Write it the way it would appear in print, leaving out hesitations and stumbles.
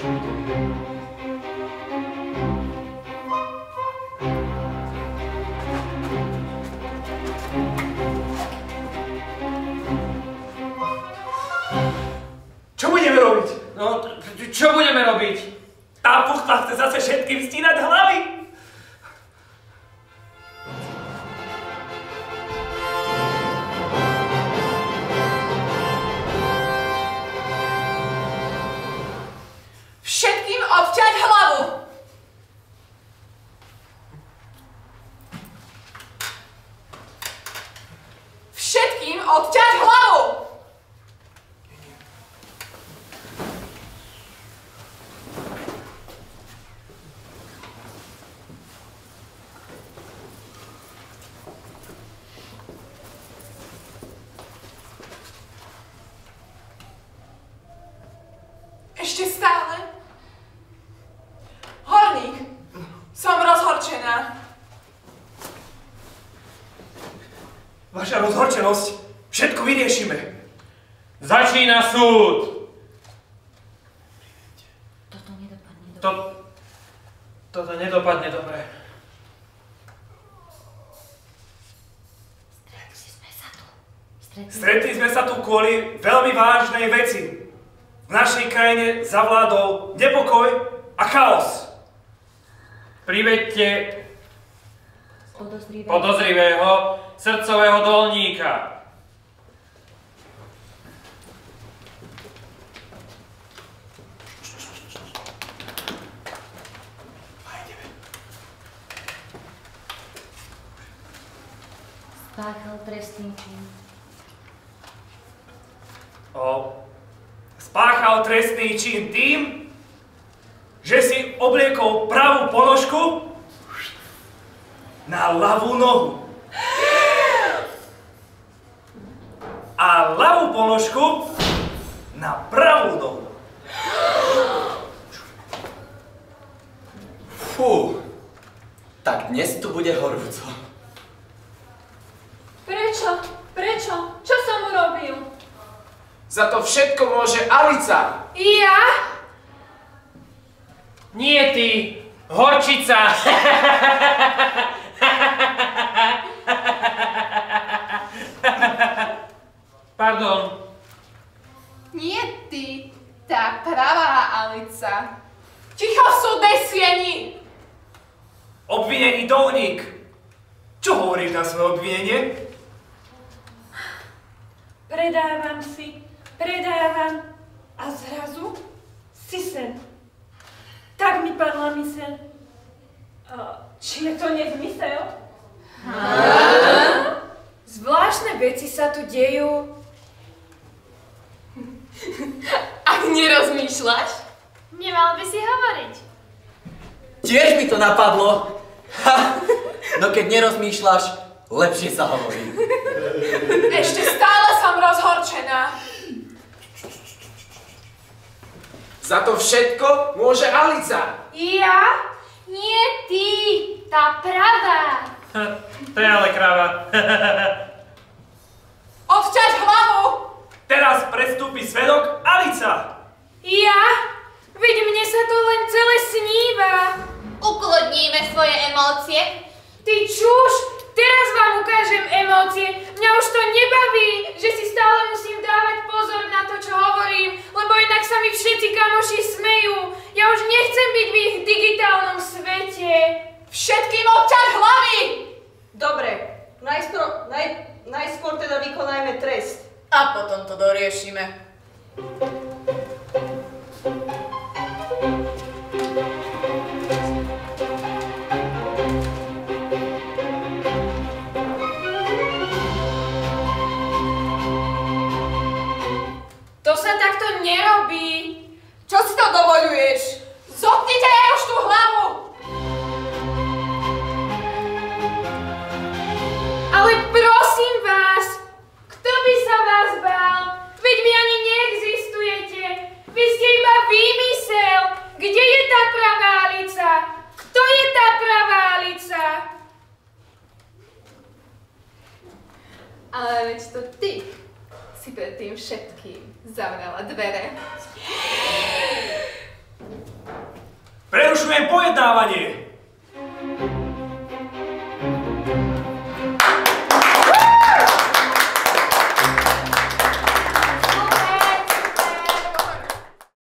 Čo budeme robiť? No, čo budeme robiť? Tá puchta chce zase všetkým stínať hlavy. Všetkým odťať hlavu! Všetkým odťať hlavu! Ešte stále? Horník, som rozhorčená. Vaša rozhorčenosť, všetko vyriešime. Začína súd! Toto nedopadne dobre. Toto nedopadne dobre. Stretli sme sa tu kvôli veľmi vážnej veci. V našej krajine zavládol nepokoj a chaos. Priveďte podozrivého srdcového dolníka. Spáchal trestný čin. Spáchal trestný čin tým, že si obliekol pravú ponožku na ľavú nohu. A ľavú ponožku na pravú nohu. Fú, tak dnes tu bude horúco. Prečo? Prečo? Čo som urobil? Za to všetko môže Alica. Ja? Nie ty, horčica! Pardon. Nie ty, tá pravá Alica. Ticho v súdnej sieni! Obvinený dolník. Čo hovoríš na svoje obvinenie? Predávam a zrazu si sen. Tak mi padla myseľ. Či je to nezmysel? Zvláštne veci sa tu dejú. Ak nerozmýšľaš? Nemal by si hovoriť. Tiež mi to napadlo. Ha, no keď nerozmýšľaš, lepšie sa hovorí. Ešte stále som rozhorčená. Za to všetko môže Alica. Ja? Nie ty, tá pravá. To je ale kráva. Odťať hlavu! Teraz predstúpi svedok Alica. Ja? Veď mne sa to len celé sníva. Uklodníme svoje emócie. Ty čuž, teraz vám ukážem emócie. Mňa už to nebaví, že si stále musím dávať pozor na to, čo hovorím, lebo inak sa mi všetci kamoši smejú. Ja už nechcem byť v ich digitálnom svete. Všetkým odťať hlavy! Dobre, najskôr teda vykonajme trest. A potom to doriešime. To sa takto nerobí. Čo si to dovoľuješ? Zotnite jej už tú hlavu! Ale prosím vás, kto by sa vás bál? Veď vy ani neexistujete. Vy ste iba výmysel. Kde je tá pravá Alica? Kto je tá pravá Alica? Ale veď to ty si pred tým všetkým zavrela dvere. Prerušujem pojednávanie.